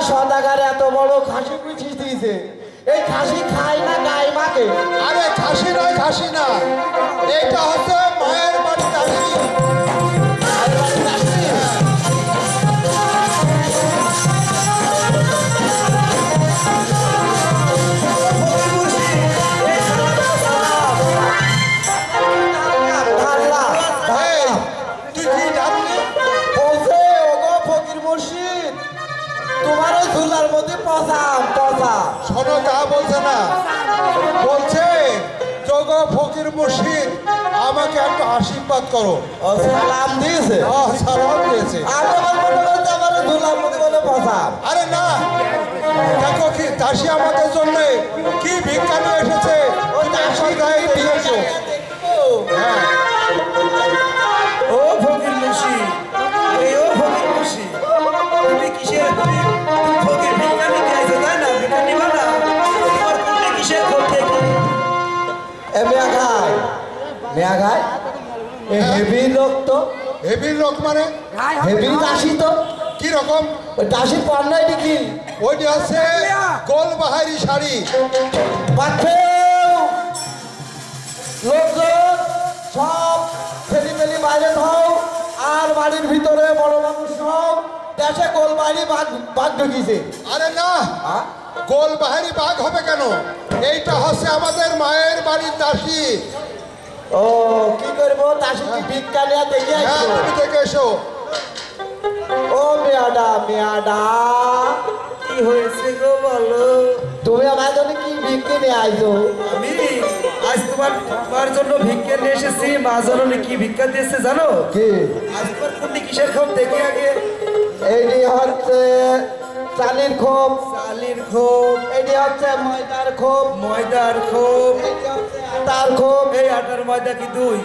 সদাগার এত বড় খাসি পিছিয়ে দিয়েছে, এই খাসি খায় না গায়ে মাকে? আরে খাসি নয়, খাসি না, এইটা হচ্ছে মায়ের বাড়ি দাসি। শোনো, তা বলছে না, বলছে যোগ ফকির মুর্শিদ আমাকে একটু আশীর্বাদ করো। সালাম দিয়েছে? সালাম দিয়েছে। আরে না, দেখো কি দাসী আমাদের জন্য কি ভিক্ষা নিয়ে এসেছে, ও ফকির মুর্শিদ, ও ফকির মুর্শিদ, তুমি কিসের ফকির ভিক্ষা নিতে আইছো? তাই না, ভিক্ষা নিবা না? তোমার কোনটা কিসের করতে কি? হেভি লোক তো। হেভি লোক মানে হেভি দাসী তো। কি রকম? ওই দাসীর পান্নাই কি? ওইটি আছে গোলবাহারি শাড়ি। লোকজন সব ছেলেমেলি বাইরে থাও, আর বাড়ির ভিতরে বড় মানুষ সব দেশে গোলবাহারি বাঘ ঢুকিয়েছে। আরে না, গোলবাহারি বাঘ হবে কেন? এইটা হচ্ছে আমাদের মায়ের বাড়ির দাসী। ও কি করবো, দাসী কি ভিক্ষা নিয়ে দেখে? হ্যাঁ, তুমি দেখে এসো। ও মেয়াডা কি হয়েছে গো বলো? তুমি আমার জন্য কি ভিক্ষে নিয়ে আইছো? আমি আজ তোমার জন্য ভিক্ষা নিয়ে এসেছি। মা জননী কি ভিক্ষা দিয়েছে জানো? কি? আজ তোমার কোনটি কিসের খোপ দেখি আগে। এইটি হচ্ছে চালির খোপ। চালির খোপ। এইটি হচ্ছে ময়দার খোপ। ময়দার খোপ। এইটি হচ্ছে আটার খোপ। এই আটার ময়দা কি দুই?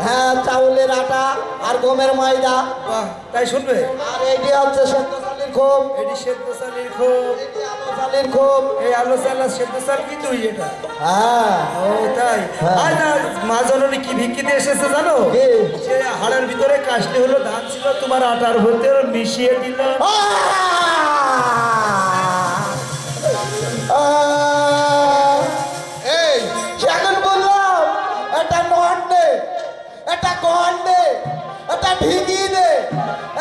হ্যাঁ, চাউলের আটা আর গমের ময়দা। বাহ, তাই শুনবে। আর এইটি হচ্ছে সেদ্ধ চালির খোপ। এটি সেদ্ধ চালির খোপ। এইটি আলো চালির খোপ। এই আলো চালা সেদ্ধ চাল কি দুই এটা? হ্যাঁ। ও তাই। আর না, মা জননী কি ভিক্ষি দিয়ে এসেছে জানো? সে হাড়ের ভিতরে কাশলি হলো ধান ছিল, তোমার আটার ভিতরে মিশিয়ে দিল। এই এখন বললাম এটা নন দে, এটা গন দে, এটা ঢিকি দে,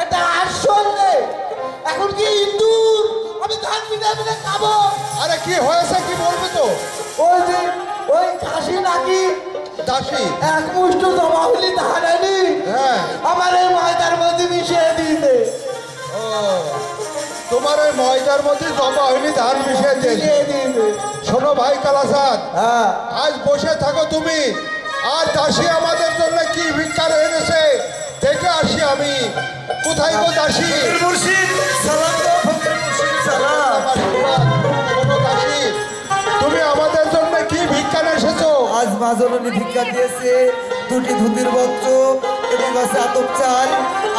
এটা আসল দে। এখন কি ইন্দুর আমি ধান মিলে মিলে খাবো? আরে কি হয়েছে, কি বলবে তো? ওই যে ওই খাসি নাকি দাসী এক মুষ্ট জমা হলি ধান আনি হ্যাঁ আমার এই ময়দার মধ্যে মিশিয়ে দিয়েছে। ও, তোমার ওই ময়দার মধ্যে জমা হয়নি ধান মিশিয়ে দিয়েছে। শোনো ভাই কালাসাদ, হ্যাঁ, আজ বসে থাকো তুমি, আর দাসী আমাদের জন্য কি ভিক্ষা এনেছে দেখে আসি আমি। কোথায় গো দাসী? মুর্শিদ সালাম গো, ফকির মুর্শিদ সালাম। শোনো দাসী, তুমি আমাদের জন্য কি ভিক্ষা এসেছো? আজ মা জননী ভিক্ষা দিয়েছে দুটি ধুতির বস্ত্র এবং আছে আতপ চাল,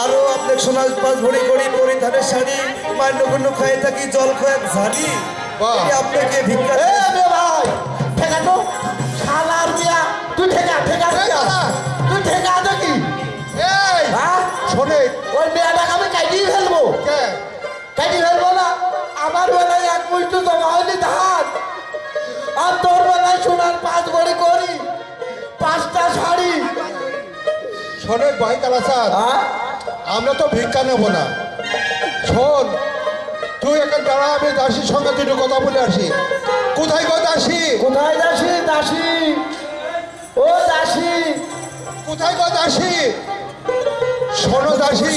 আরো আপনার সোনা পাঁচ ভরি করি পরিধানের শাড়ি, মান্যগণ্য খাই থাকি জল খোয়াক ঝাড়ি। বাহ। আপনাকে ভিক্ষা এ বে ভাই ঠেকা তো শালার মিয়া, তুই ঠেকা ঠেকা ঠেকা, তুই ঠেকা দেখি। এই হ্যাঁ, শোনে ওই মেয়েটাকে আমি কাটিয়ে ফেলবো। কে? কাটিয়ে ফেলবো না? আমার বেলায় এক মুষ্ট জমা হয়নি ধান, আর তোর বেলায় সোনার 5 ভরি করি 5টা শাড়ি। শোনে ভাই কালাসাদ, হ্যাঁ, আমরা তো ভিক্ষা নেব না। শোন, তুই এখন দাঁড়া, আমি দাসীর সঙ্গে দুটো কথা বলে আসি। কোথায় গো দাসী? কোথায় দাসী? দাসী, ও দাসী, কোথায় গো দাসী? শোনো দাসী,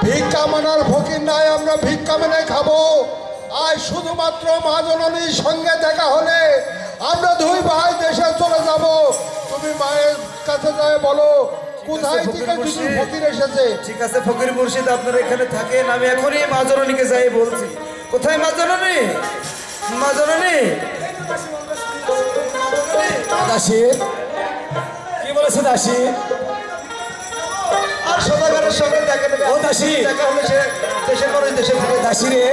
ভিক্ষা মানার ফকির নাই, আমরা ভিক্ষা মেনে খাবো। আজ শুধুমাত্র মা জননীর সঙ্গে দেখা হলে আমরা দুই ভাই দেশে চলে যাব। তুমি মায়ের কাছে যায় বলো কোথায় থেকে দুটো ফকির এসেছে। ঠিক আছে ফকির মুর্শিদ, আপনারা এখানে থাকেন, আমি এখনই মা জননীকে যাই বলছি। কোথায় মা জননী? মা জননী, দাসী কি বলেছে? দাসী আর সদাগরের সঙ্গে দেখেন। ও দাসী, দেখা হলে সে দেশের মানুষ দেশে থাকে। দাসী রে,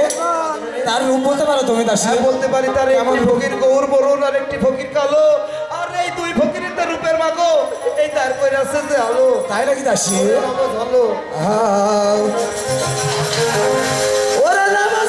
তার রূপ বলতে পারো তুমি? দাসী বলতে পারি। তার একটি ফকির গৌর বরুণ আর একটি ফকির কালো, আর এই দুই ফকিরের তো রূপের মাগো এই তার কইরা আছে যে আলো। তাই নাকি দাসী? ভালো ওরে নামা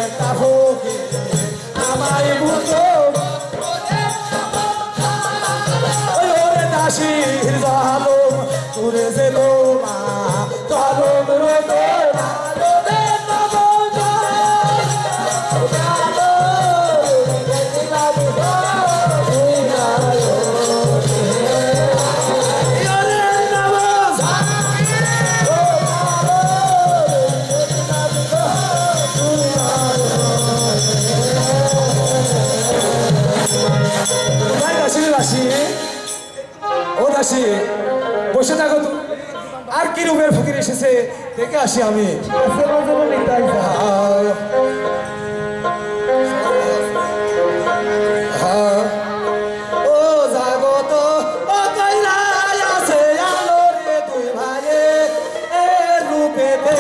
একটা ফকির আমায় বুঝো ওরে দাসীর জালম তোরে যে মা জালম রে দাসী বসে থাকো তুমি আর কি রূপের ফকির এসেছে দেখে আসি আমি ও জাগত ও কৈলায় আছে আলো রে তুই ভাইয়ে এ রূপেতে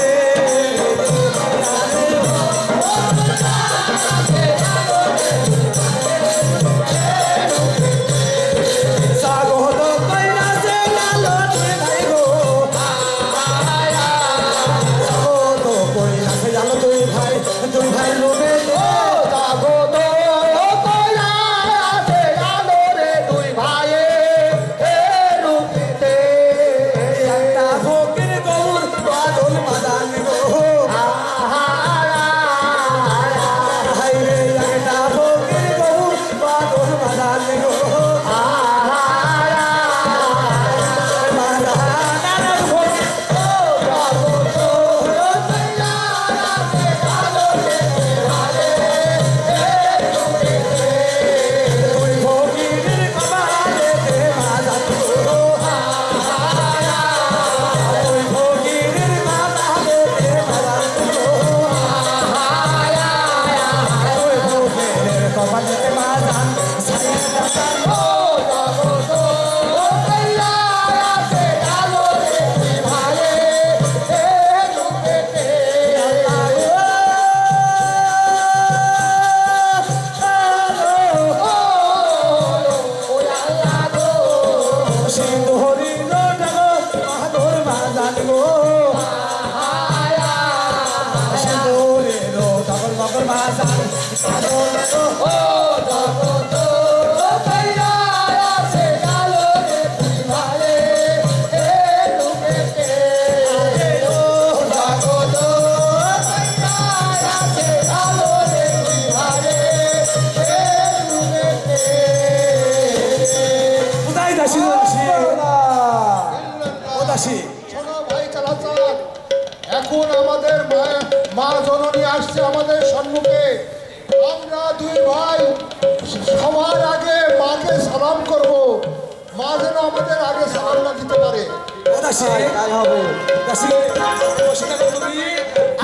এখন আমাদের মা জননী আসছে আমাদের সম্মুখে আমরা দুই ভাই সবার আগে মাকে সালাম করব মা যেন আমাদের আগে সালাম না দিতে পারে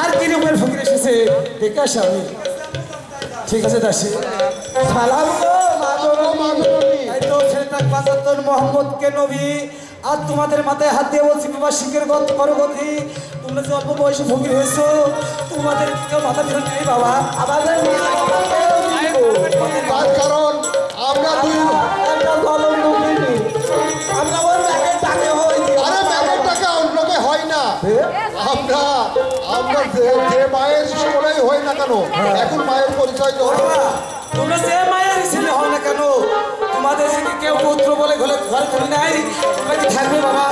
আর কি রূপের ফকির এসেছে দেখে আসি আমি ঠিক আছে দাসী সালাম মোহাম্মদ কে নবী আর তোমাদের মাথায় হাত দিয়ে বলছি বাবা শিখের গত করো গতি তোমরা যে অল্প বয়সে ফকির হয়েছো তোমাদের কি কেউ মাথা ফেরত নেই বাবা আমাদের তার কারণ আমরা দুই আমরা ওর ব্যাগের টাকে হই আরে ব্যাগের টাকা অন্যকে হয় না আমরা আমরা যে মায়ের স্কুলেই হই না কেন এখন মায়ের পরিচয় তো তোমরা যে মায়ের ছেলে হও না কেন তোমাদের থেকে কেউ পুত্র বলে ঘরে তুলি নাই তোমরা কি থাকবে বাবা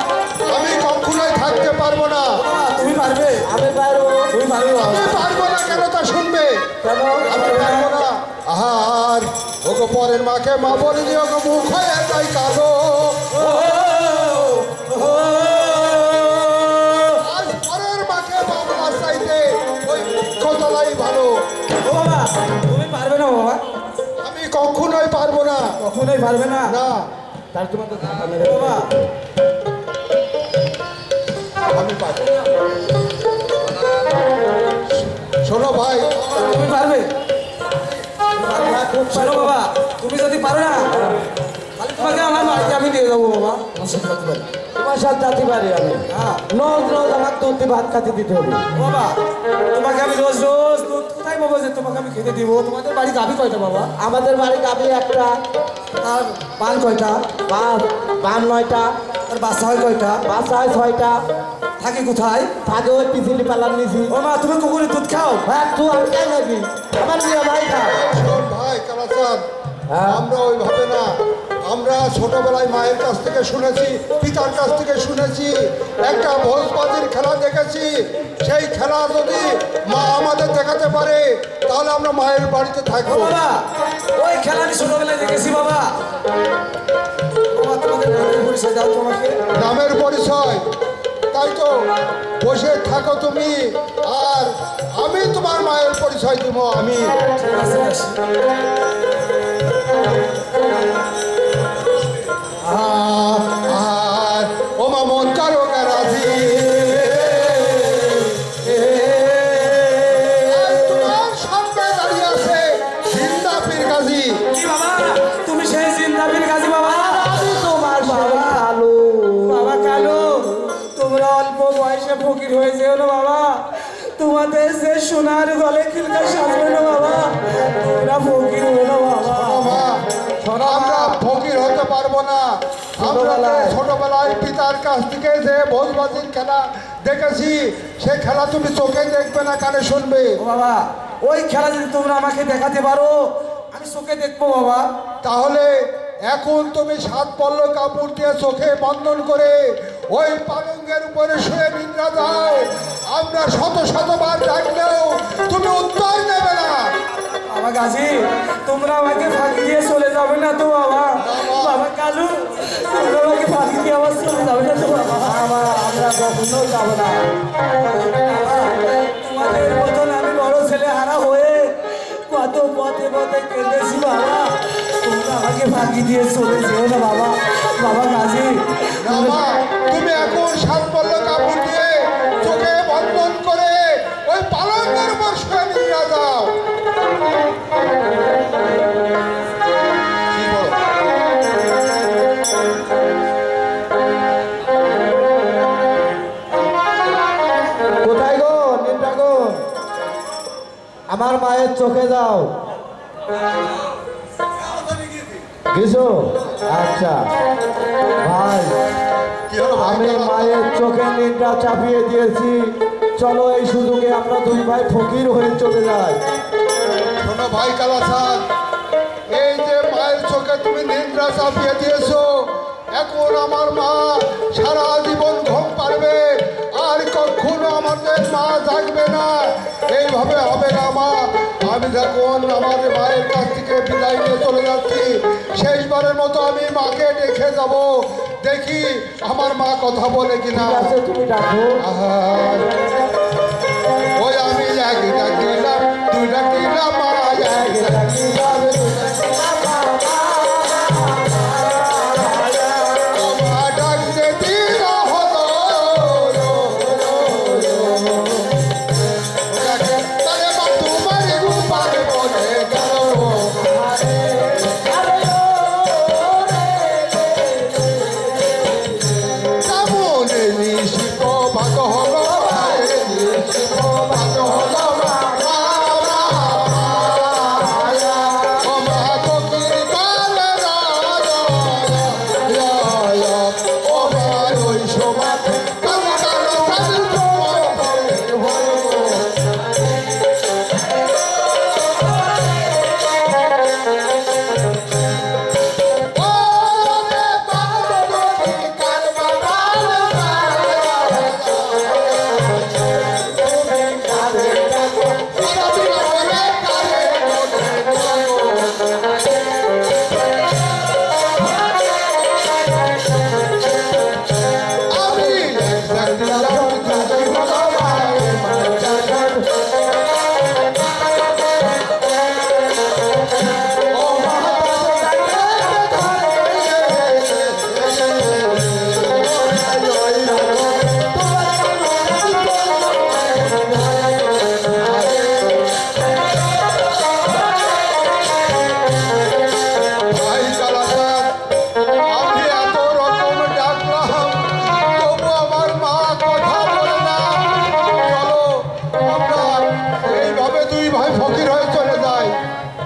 আমি কখনোই থাকতে পারবো না তুমি পারবে আমি পারবো তুমি পারবে বাবা আমি পারবো না কেন তা শুনবে কেন আমি পারবো না আর ওগো পরের মাকে মা বলে দিও গো মুখ হয়ে তাই কাঁদো আজ পরের মাকে বাবা চাইতে ওই কতলাই ভালো ও বাবা তুমি পারবে না বাবা আমি কখনোই পারবো না কখনোই পারবে না না তার তোমার তো ধাক্কা বাবা আমি পারবো শোনো ভাই তুমি পারবে শোনো বাবা তুমি যদি পারো না তাহলে তোমাকে আমার বাড়িতে আমি দিয়ে যাবো বাবা তোমার সাথে যেতে পারি আমি হ্যাঁ রোজ রোজ আমার দুধ ভাত খাতে দিতে হবে বাবা তোমাকে আমি রোজ রোজ দুধ কোথায় বাবা যে তোমাকে আমি খেতে দিব তোমাদের বাড়ি গাভী কয়টা বাবা আমাদের বাড়ি গাবি একটা আর পান কয়টা বান 9টা আর বাচ্চা হয় কয়টা বাচ্চা হয় 6টা থাকে কোথায়? থাকে ওই পিছিলি পালার নিচি। ও মা, তুমি কুকুরের দুধ খাও? হ্যাঁ তুই আমি খাই নাকি? আমার বিয়ে ভাই খায়। শোন ভাই কালাচাঁদ, হ্যাঁ। আমরা ওইভাবে না, আমরা ছোটবেলায় মায়ের কাছ থেকে শুনেছি, পিতার কাছ থেকে শুনেছি, একটা ভোজবাজির খেলা দেখেছি। সেই খেলা যদি মা আমাদের দেখাতে পারে তাহলে আমরা মায়ের বাড়িতে ও থাকবো। বাবা, ওই খেলা আমি ছোটবেলায় দেখেছি বাবা। বাবা, তোমাদের নামের পরিচয় দাও তোমাকে। নামের পরিচয়? তাই তো, বসে থাকো তুমি, আর আমি তোমার মায়ের পরিচয় দিব। আমি ঠিক আছে, আসি। আর ও মা মন কারো রাজি, আর তোমার সামনে দাঁড়িয়ে আছে জিন্দা পীর গাজী। কি বাবা, তুমি সেই জিন্দাবির গাজী বাবা? আমি তোমার বাবা আলু। বাবা কালু, তোমরা অল্প বয়সে ফকির হয়ে যেও না বাবা। তোমাদের যে সোনার গলে খিলকা সাজবে না বাবা, তোমরা ফকির হয়ে না বাবা। মা, আমরা ফকির হতে পারবো না। আমরা যে ছোটবেলায় পিতার কাছ থেকে যে ভোজবাজির খেলা দেখেছি, সে খেলা তুমি চোখে দেখবে না, কানে শুনবে। ও বাবা, ওই খেলা যদি তোমরা আমাকে দেখাতে পারো, আমি চোখে দেখবো বাবা। তাহলে এখন তুমি 7 পল্ল কাপড় দিয়ে চোখে বন্ধন করে ওই পালঙ্গের উপরে শুয়ে নিদ্রা দাও। আমরা শত শতবার ডাকলেও তুমি উত্তর নেবে না। বাবা গাজী, তোমরা আমাকে ফাঁকি দিয়ে চলে যাবে না তো বাবা? বাবা কালু, তোমরা আমাকে ফাঁকি দিয়ে আবার চলে যাবে না তো বাবা? আমরা কখনো যাবো না। বাবা, তোমাদের মতন আমি বড় ছেলে হারা হয়ে কত পথে পথে কেঁদেছি বাবা। তোমরা আমাকে ফাঁকি দিয়ে চলে যেও না বাবা। বাবা গাজী, না মা, তুমি এখন 7 পল্ল কাপড় দিয়ে চোখে বন্ধন করে ওই পালঙ্গের উপর শুয়ে নিদ্রা দাও। কি বলো? কোথায় গো নিন্দা গো? আমার মায়ের চোখে যাও। কিছু আচ্ছা ভাই, কি হলো ভাই? আমি মায়ের চোখে নিন্দা চাপিয়ে দিয়েছি। চলো এই সুযোগে আমরা 2 ভাই ফকির হয়ে চলে যাই। শোনো ভাই কালাচাঁদ, এই যে মায়ের চোখে তুমি নিদ্রা চাপিয়ে দিয়েছো, এখন আমার মা সারা জীবন ঘুম পারবে, আর কখনো আমাদের মা জাগবে না। এইভাবে হবে না মা। আমি যখন আমার মায়ের কাছ থেকে বিদায় নিয়ে চলে যাচ্ছি, শেষবারের মতো আমি মাকে ডেকে যাব, দেখি আমার মা কথা বলে কিনা। ঠিক আছে, তুমি ডাকো। ওই আমি এক ডাকিলাম, 2 ডাকিলাম, মা এক ডাকিলাম, মা ডাকতে দিল হলো, তারে মা তোমার রূপার বলে গেল, কেমন নিশিত ভাগ হলো, নিশিত ভাগ হলো,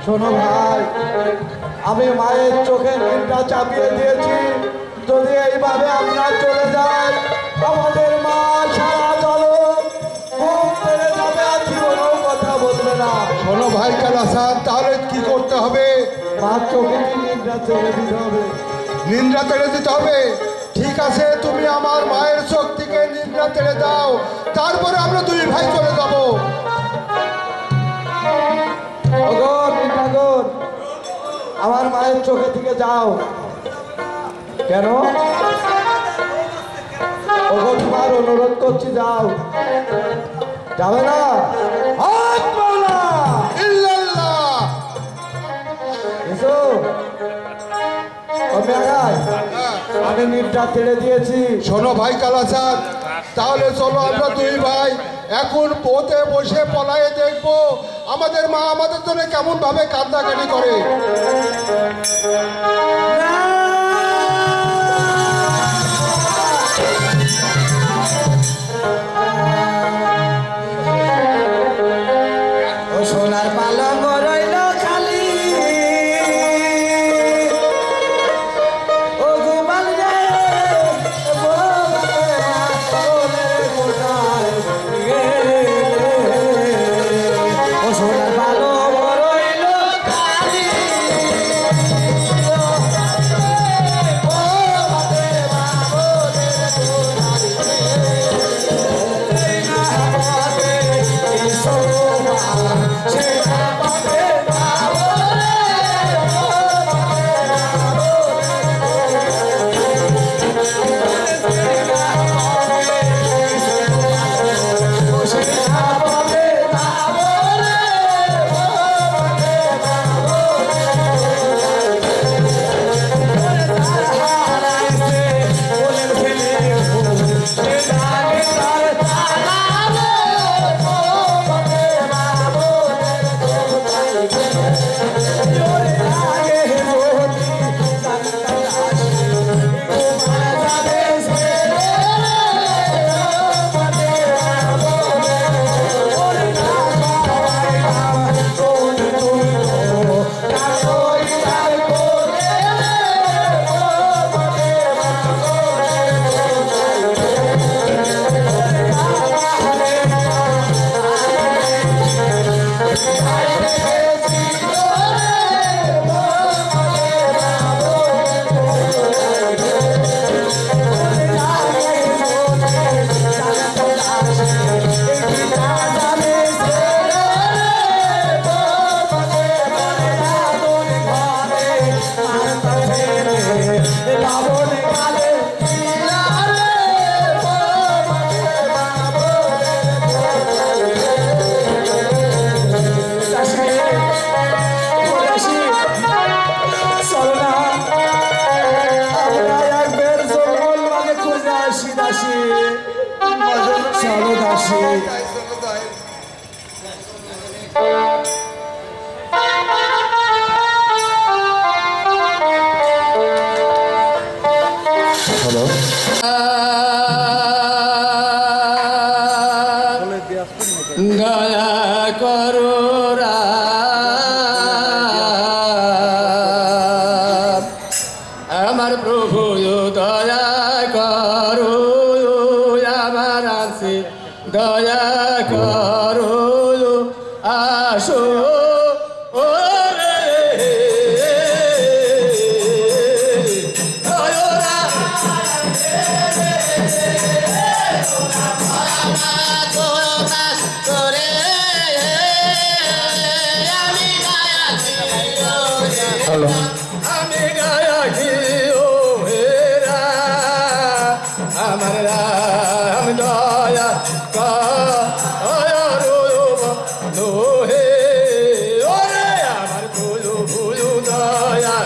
শোনো ভাই, আমি মায়ের চোখে নিন্দা চাপিয়ে দিয়েছি। যদি এইভাবে আমরা চলে যাই আমাদের মা সারা চলো ঘুম পেরে যাবে আর জীবনেও কথা বলবে না। শোনো ভাই কালাচাঁদ, তাহলে কি করতে হবে? মা চোখে কি নিদ্রা চলে দিতে হবে। নিদ্রা তেড়ে দিতে হবে? ঠিক আছে, তুমি আমার মায়ের চোখ থেকে নিদ্রা তেড়ে দাও, তারপরে আমরা দুই ভাই চলে যাব। ওগো ঠাকুর, আমার মায়ের চোখে থেকে যাও। কেন? ওগো তোমার অনুরোধ করছি, যাও। যাবে না? হাত মাওলা ইল্লাল্লাহ। এসো। ও মেঘাই, আমি নিদ্রা তেড়ে দিয়েছি। শোনো ভাই কালাচাঁদ, তাহলে চলো আমরা দুই ভাই এখন পথে বসে পলায়ে দেখবো আমাদের মা আমাদের জন্য কেমন ভাবে কান্দাকাটি করে। ও সোনার পালঙ্ক রইল খালি, ও গোপাল রে, ও সোনার পালঙ্ক রইল খালি, দয়া করো রাম, আমার প্রভু দয়া করো, আমার আছে দয়া করো, আসো ও রে আমি গায়কি ও হেরা, আমার রাম দয়া করো হে, ওরে আমার ভুলু ভুলু দয়া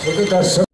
শুধু দর্শক